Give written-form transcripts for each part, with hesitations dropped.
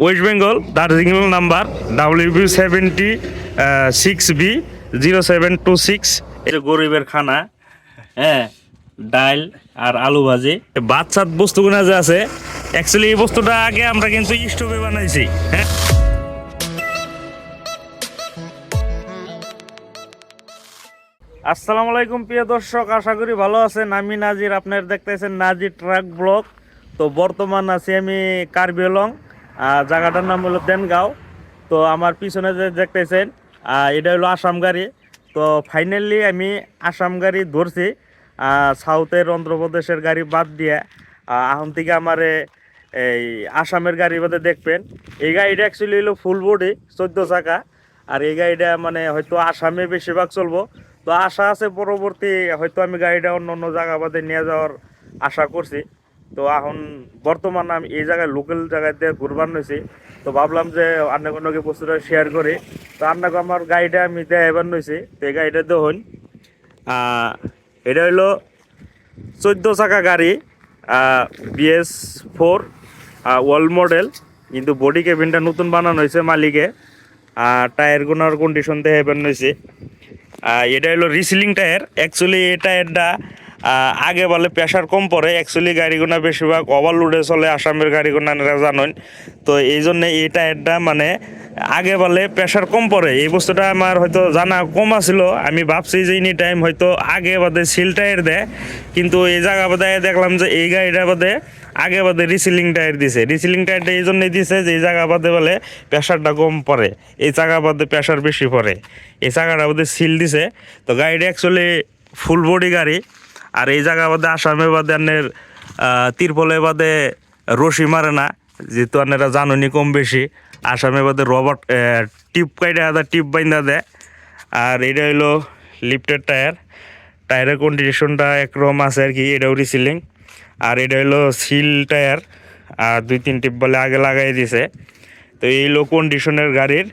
West Bengal Darjeeling number WB76B0726। এই যে গরিবের খানা, হ্যাঁ, ডাল আর আলু ভাজি। বাচ্চার বস্তুগুলো যে আছে, অ্যাকচুয়ালি এই বস্তুটা আগে আমরা কিন্তু স্টোভে বানাইছি। হ্যাঁ, আসসালামু আলাইকুম প্রিয় দর্শক, আশা করি ভালো আছেন। আমি নাজির, আপনারা দেখতেছেন নাজির ট্রাক ব্লগ। তো বর্তমান আছি আমি কার্বি আংলং, জায়গাটার নাম হলো দেনগাঁও। তো আমার পিছনে যে দেখতেছেন এটা হলো আসাম গাড়ি। তো ফাইনালি আমি আসাম গাড়ি ধরছি, সাউথের অন্ধ্রপ্রদেশের গাড়ি বাদ দিয়ে। এখন থেকে আমার এই আসামের গাড়ি বাদে দেখবেন। এই গাড়িটা অ্যাকচুয়ালি হলো ফুল বডি 14 চাকা। আর এই গাড়িটা মানে হয়তো আসামে বেশিরভাগ চলবো। তো আশা আছে পরবর্তী হয়তো আমি গাড়িটা অন্য অন্য জায়গা বাদে নিয়ে যাওয়ার আশা করছি। তো এখন বর্তমানে আমি এই জায়গায় লোকাল জায়গায় দিয়ে ঘুরবার নইছি। তো ভাবলাম যে আপনাকে অন্যকে বস্তুটা শেয়ার করি। তো আপনাকে আমার গাড়িটা আমি দেখাইবার নইছি। তো এই গাড়িটা দেখুন, এটা হইলো 14 চাকা গাড়ি, BS4 ওয়ার্ল্ড মডেল। কিন্তু বডি কেবিনটা নতুন বানানো হয়েছে মালিকে। টায়ারগুলোর কন্ডিশন দেখাইবার নইছে। এটা হলো রিসিলিং টায়ার। অ্যাকচুয়ালি এই টায়ারটা আগে বলে প্রেশার কম পড়ে। অ্যাকচুয়ালি গাড়িগুলো বেশিরভাগ ওভারলোডে চলে, আসামের গাড়িগুলো আপনারা জানেন। তো এই জন্যে এই টায়ারটা মানে আগে বলে প্রেশার কম পড়ে। এই বস্তুটা আমার হয়তো জানা কম আছিল। আমি ভাবছি যে এনি টাইম হয়তো আগে বাদে সিল টায়ার দেয়, কিন্তু এই জায়গা বাদে দেখলাম যে এই গাড়িটা বাদে আগে বাদে রিসিলিং টায়ার দিছে। রিসিলিং টায়ারটা এই জন্যই দিছে যে এই জায়গা বাদে বলে প্রেশারটা কম পড়ে, এই জায়গা বাদে প্রেশার বেশি পড়ে, এই জায়গাটা বাদে সিল দিছে। তো গাড়িটা অ্যাকচুয়ালি ফুল বডি গাড়ি। আর এই জায়গা বাদে আসামে বাদে আনের তিরপলে বাদে রশি মারে না, যেহেতু আপনারা জানুনি কম বেশি। আসামে বাদে রবার্ট টিপ কাইটা টিপ বাইন্দা দেয়। আর এটা হইলো লিফটেড টায়ার। টায়ারের কন্ডিশনটা একরকম আছে আর কি, এটাও রিসিলিং। আর এটা হলো সিল টায়ার, আর 2-3 টিপ বলে আগে লাগাই দিছে। তো এই লো কন্ডিশনের গাড়ির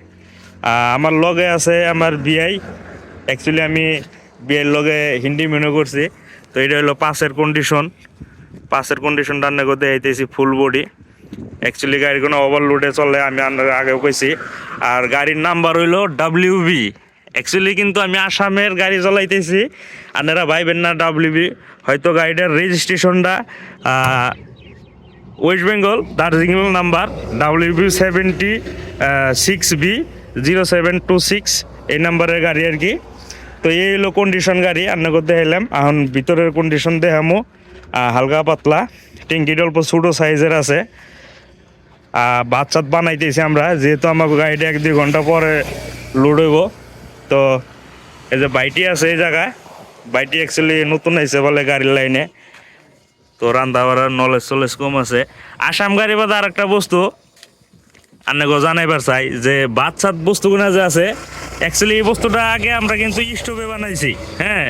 আমার লগে আছে আমার বিআই। অ্যাকচুয়ালি আমি বিয়ের লগে হিন্দি মেনু করছি। তো এটা হলো পাঁচের কন্ডিশনটা আন্না করতে আইতেছি ফুল বডি। অ্যাকচুয়ালি গাড়ির কোনো ওভারলোডে চলে, আমি আগেও কইছি। আর গাড়ির নাম্বার হইলো WB। অ্যাকচুয়ালি কিন্তু আমি আসামের গাড়ি চালাইতেছি, আপনারা ভাইবেন না WB। হয়তো গাড়িটার রেজিস্ট্রেশনটা West Bengal Darjeeling number WB76B0726 এই নাম্বারের গাড়ি আর কি। তো এই হলো কন্ডিশন গাড়ি আপনাকে দেখাইলাম। এখন ভিতরের কন্ডিশন দেখামো, হালকা পাতলা। ট্যাঙ্কিটা অল্প ছোটো সাইজের আছে। বাচ্চাত বানাইতেছি আমরা, যেহেতু আমাকে গাড়িটা 1-2 ঘন্টা পরে লোড হইব। তো এই যে বাইটি আছে এই জায়গায়, বাইটি অ্যাকচুয়ালি নতুন হয়েছে বলে গাড়ির লাইনে। তো রান্না বাড়ার নলেজ কম আছে। আসাম গাড়ি বাদে আর একটা বস্তু আপনাকে জানাইবার চাই, যে বাচ্চার বস্তুগুলো যে আছে, অ্যাকচুয়ালি এই বস্তুটা আগে আমরা কিন্তু স্টোভে বানাইছি। হ্যাঁ,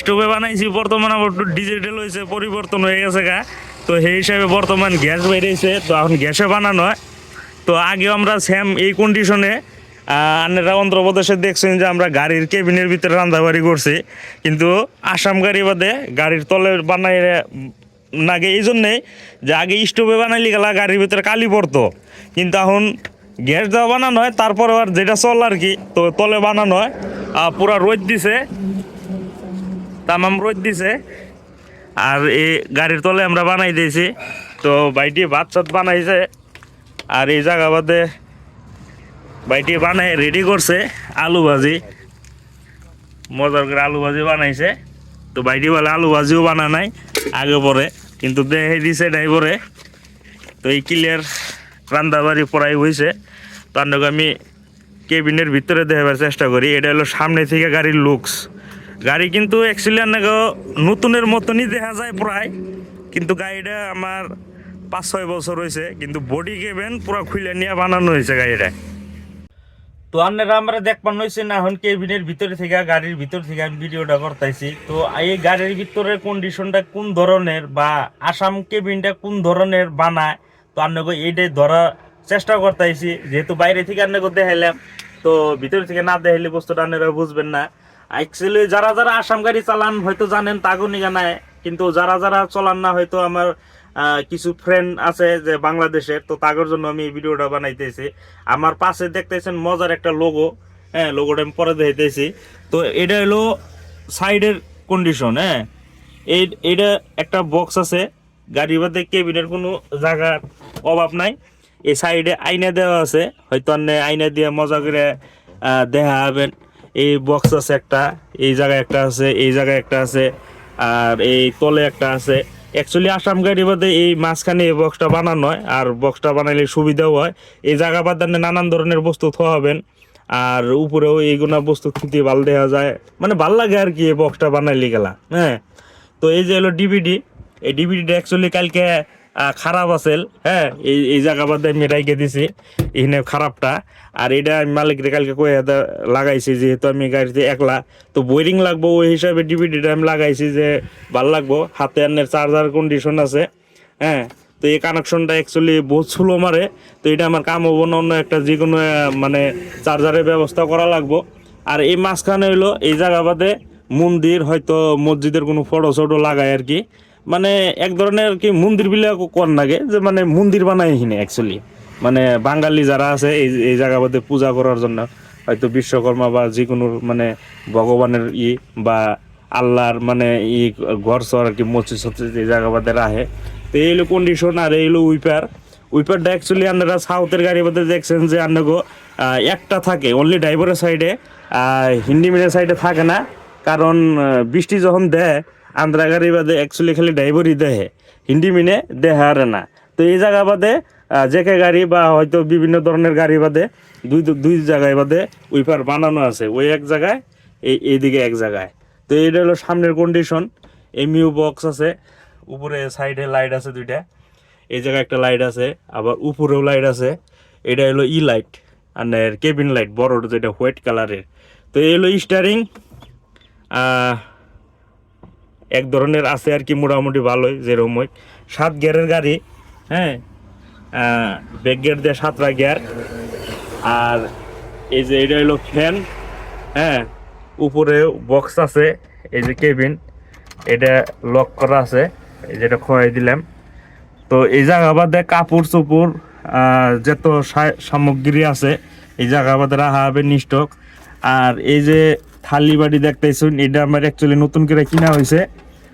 স্টোভে বানাইছি। বর্তমানে আবার ডিজিটাল হয়েছে, পরিবর্তন হয়ে গেছে গা। তো সেই হিসাবে বর্তমান গ্যাস বেরিয়েছে, তো এখন গ্যাসে বানানো হয়। তো আগে আমরা সেম এই কন্ডিশনে আপনারা অন্ধ্রপ্রদেশে দেখছেন যে আমরা গাড়ির কেবিনের ভিতরে রান্নাবাড়ি করছি। কিন্তু আসাম গাড়ি বাদে গাড়ির তলে বানাই নাগে এই জন্যেই যে আগে স্টোভে বানাইলি গেলা গাড়ির ভিতরে কালি পড়তো। কিন্তু এখন গ্যাস দেওয়া বানানো হয়, তারপরে আর যেটা চল আর কি, তো তলে বানানো হয়। পুরা রোদ দিছে, তামাম রোদ দিছে। আর এই গাড়ির তলে আমরা বানাই দিয়েছি। তো বাইটি ভাত সাত বানাইছে। আর এই জায়গা বাদে বাইটি বানাই রেডি করছে আলু ভাজি, মজার করে আলু ভাজি বানাইছে। তো বাইটি বলে আলু ভাজিও বানা নাই আগে পরে, কিন্তু দেখে দিছে ড্রাইভারে। তো এই ক্লিয়ার রান্দাবাড়ি পড়াই হয়েছে। তো আপনাকে আমি কেবিনের ভিতরে দেখাবার চেষ্টা করি। এটা হলো সামনে থেকে গাড়ির লুকস। গাড়ি কিন্তু অ্যাকচুয়ালি আপনাকে নতুনের মতনই দেখা যায় প্রায়, কিন্তু গাড়িটা আমার 5-6 বছর হয়েছে। কিন্তু বডি কেবিন পুরো খুলে নিয়ে বানানো হয়েছে গাড়িটা। তো আপনারা আমরা দেখবার হয়েছে না, এখন কেবিনের ভিতরে থেকে গাড়ির ভিতর থেকে আমি ভিডিওটা করতেছি। তো এই গাড়ির ভিতরের কন্ডিশনটা কোন ধরনের, বা আসাম কেবিনটা কোন ধরনের বানায়, তো আপনাকে এইটাই ধরার চেষ্টা করতেছি। যেহেতু বাইরে থেকে আপনাকে দেখাইলাম, তো ভিতরে থেকে না দেখাইলে বস্তুটা আপনারা বুঝবেন না। অ্যাকচুয়ালি যারা যারা আসাম গাড়ি চালান হয়তো জানেন, তাগো নিগা নাই। কিন্তু যারা যারা চলান না, হয়তো আমার কিছু ফ্রেন্ড আছে যে বাংলাদেশের, তো তাদের জন্য আমি এই ভিডিওটা বানাইতেছি। আমার পাশে দেখতেছেন মজার একটা লোগো, হ্যাঁ লোগোটা আমি পরে দেখাইতেছি। তো এটা হলো সাইডের কন্ডিশন, হ্যাঁ এইটা একটা বক্স আছে, গাড়ির মধ্যে কেবিনের কোনো জায়গার অভাব নাই। এই সাইডে আয়না দেওয়া আছে, হয়তো আপনি আয়না দিয়ে মজা করে দেখা হবেন। এই বক্স আছে একটা, এই জায়গায় একটা আছে, এই জায়গায় একটা আছে, আর এই তলে একটা আছে। অ্যাকচুয়ালি আসাম গাড়ি বাদে এই মাঝখানে এই বক্সটা বানানো হয়, আর বক্সটা বানাইলে সুবিধাও হয়। এই জায়গা বাদে নানান ধরনের বস্তু থোয়া হবেন, আর উপরেও এইগুলা বস্তু থুতি ভাল দেখা যায়, মানে ভাল লাগে আর কি এই বক্সটা বানাইলে গেলা। হ্যাঁ, তো এই যে হলো ডিভিডি, এই ডিভিডিটা অ্যাকচুয়ালি কালকে খারাপ আছিল, হ্যাঁ এই জায়গা বাদে আমি রাইকে দিছি এখানে খারাপটা। আর এটা আমি মালিকরে কালকে কয়ে লাগাইছি, যেহেতু আমি গাড়িতে একলা, তো বোরিং লাগবো ওই হিসাবে ডিভিডিটা আমি লাগাইছি যে ভাল লাগবো। হাতে আনের চার্জার কন্ডিশন আছে, হ্যাঁ। তো এই কানেকশনটা অ্যাকচুয়ালি বহুত স্লো মারে, তো এটা আমার কাম হবো না, অন্য একটা যে কোনো মানে চার্জারের ব্যবস্থা করা লাগবো। আর এই মাঝখানে হইলো এই জায়গা বাদে মন্দির, হয়তো মসজিদের কোনো ফটো ছটো লাগায় আর কি, মানে এক ধরনের আর কি মন্দির বিলাক কর লাগে, যে মানে মন্দির বানায় এখানে অ্যাকচুয়ালি, মানে বাঙালি যারা আছে এই জায়গা বাদে পূজা করার জন্য, হয়তো বিশ্বকর্মা বা যে কোনো মানে ভগবানের বা আল্লাহর মানে ঘর সর আর কি, মসজিদ সসজিদ এই জায়গা বাদে রাখে। তো এই হলো কন্ডিশন। আর এই হলো উইপারটা অ্যাকচুয়ালি আপনারা সাউথের গাড়ি বাদে দেখছেন যে আপনাকে একটা থাকে অনলি ড্রাইভারের সাইডে, হিন্দি মিডিয়ার সাইডে থাকে না, কারণ বৃষ্টি যখন দেয় আন্ধ্রা গাড়ি বাদে অ্যাকচুয়ালি খালি ড্রাইভারই দেহে, হিন্দি মিনে দেহে আর না। তো এই জায়গা বাদে জেকে গাড়ি বা হয়তো বিভিন্ন ধরনের গাড়ি বাদে দুই জায়গায় বাদে উইপার বানানো আছে, ওই এক জায়গায় এইদিকে এক জায়গায়। তো এইটা হলো সামনের কন্ডিশন। এমইউ বক্স আছে, উপরে সাইডে লাইট আছে দুইটা, এই জায়গায় একটা লাইট আছে, আবার উপরেও লাইট আছে। এটা হলো লাইট আর কেবিন লাইট বড়, যেটা হোয়াইট কালারের। তো এই হলো স্টারিং, এক ধরনের আছে আর কি, মোটামুটি ভালোই, যেরকম 7 গিয়ারের গাড়ি, হ্যাঁ ব্যাক গিয়ার দিয়ে 7টা গিয়ার। আর এই যে এটা হলো ফ্যান, হ্যাঁ উপরে বক্স আছে, এই যে কেবিন, এটা লক করা আছে, এই যেটা খোয়াই দিলাম। তো এই জায়গা বাদে কাপড় চোপড় যত সামগ্রী আছে এই জায়গা বাদে রাখা হবে নিস্টক। আর এই যে থালি বাড়ি দেখতেছেন, এটা আমার অ্যাকচুয়ালি নতুন করে কিনা হয়েছে,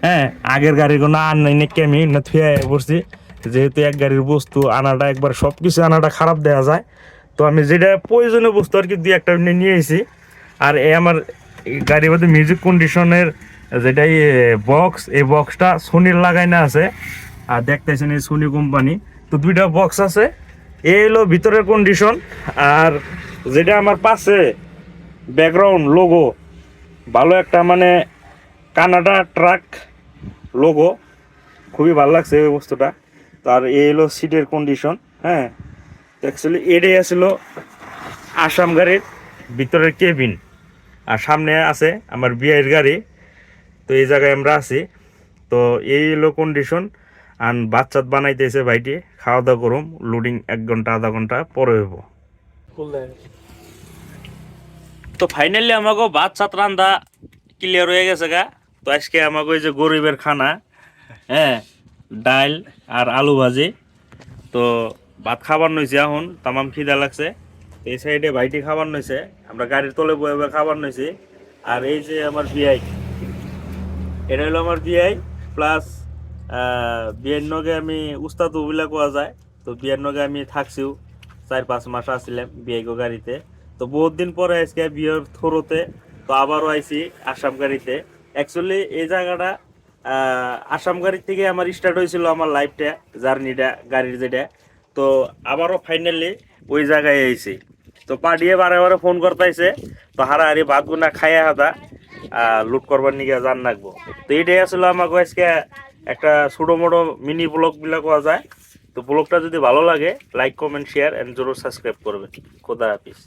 হ্যাঁ আগের গাড়ির কোনো আন নাই নাকি, আমি না থুয়ে পড়ছি, যেহেতু এক গাড়ির বস্তু আনাটা একবার সব কিছু আনাটা খারাপ দেওয়া যায়। তো আমি যেটা প্রয়োজনীয় বস্তু আর কি দুই একটা নিয়ে এসেছি। আর এই আমার গাড়ির মধ্যে মিউজিক কন্ডিশনের যেটাই বক্স, এই বক্সটা সোনির লাগাই না আছে, আর দেখতেছেন এই সোনি কোম্পানি। তো দুইটা বক্স আছে, এই হলো ভিতরের কন্ডিশন। আর যেটা আমার পাশে ব্যাকগ্রাউন্ড লোগো, ভালো একটা মানে কানাডা ট্রাক লোগো, খুবই ভালো লাগছে এই বস্তুটা। তো আর এই হলো সিটের কন্ডিশন, হ্যাঁ অ্যাকচুয়ালি এটাই আসলো আসাম গাড়ির ভিতরের কেবিন। আর সামনে আছে আমার বিয়ের গাড়ি, তো এই জায়গায় আমরা আছি। তো এই হলো কন্ডিশন। আর বাচ্চাত বানাইতেছে ভাইটি, খাওয়া দাওয়া করুম, লোডিং 1 ঘন্টা আধা ঘন্টা পরে হইব। তো ফাইনালি আমাকে ভাত সাত রান্দা ক্লিয়ার হয়ে গেছে গা। তো আজকে আমাকে ওই যে গরিবের খানা, হ্যাঁ ডাল আর আলু ভাজি। তো ভাত খাবার নইছে, এখন তামাম খিদা লাগছে। এই সাইডে ভাইটি খাবার নইছে, আমরা গাড়ির তলে বয়ে বয়ে খাবার নইছি। আর এই যে আমার বিআই, এটা হলো আমার বিআই প্লাস বিয়ের নগে আমি উস্তাদ উবিলা কোয়া যায়। তো বিয়ের নগে আমি থাকছিও 4-5 মাস আসছিলাম বিআইগো গাড়িতে। তো বহুত দিন পরে আজকে বিয়ের থ্রোতে তো আবারও আইছি আসাম গাড়িতে। অ্যাকচুয়ালি এই জায়গাটা আসাম গাড়ির থেকে আমার স্টার্ট হয়েছিল আমার লাইফটা, জার্নিটা গাড়ির যেটা। তো আবারও ফাইনালি ওই জায়গায় আইছি। তো পাঠিয়ে বারে বারে ফোন করতেছে, তো হারাহারি ভাত গুনা খাইয়া হাতা লুট করবার নিকে জান রাখবো। তো এইটাই আসলে আমাকে আজকে একটা ছোটো মোটো মিনি ব্লগ বিলাক করা যায়। তো ব্লগটা যদি ভালো লাগে লাইক কমেন্ট শেয়ার এন্ড জরুর সাবস্ক্রাইব করবেন। খোদা হাফিজ।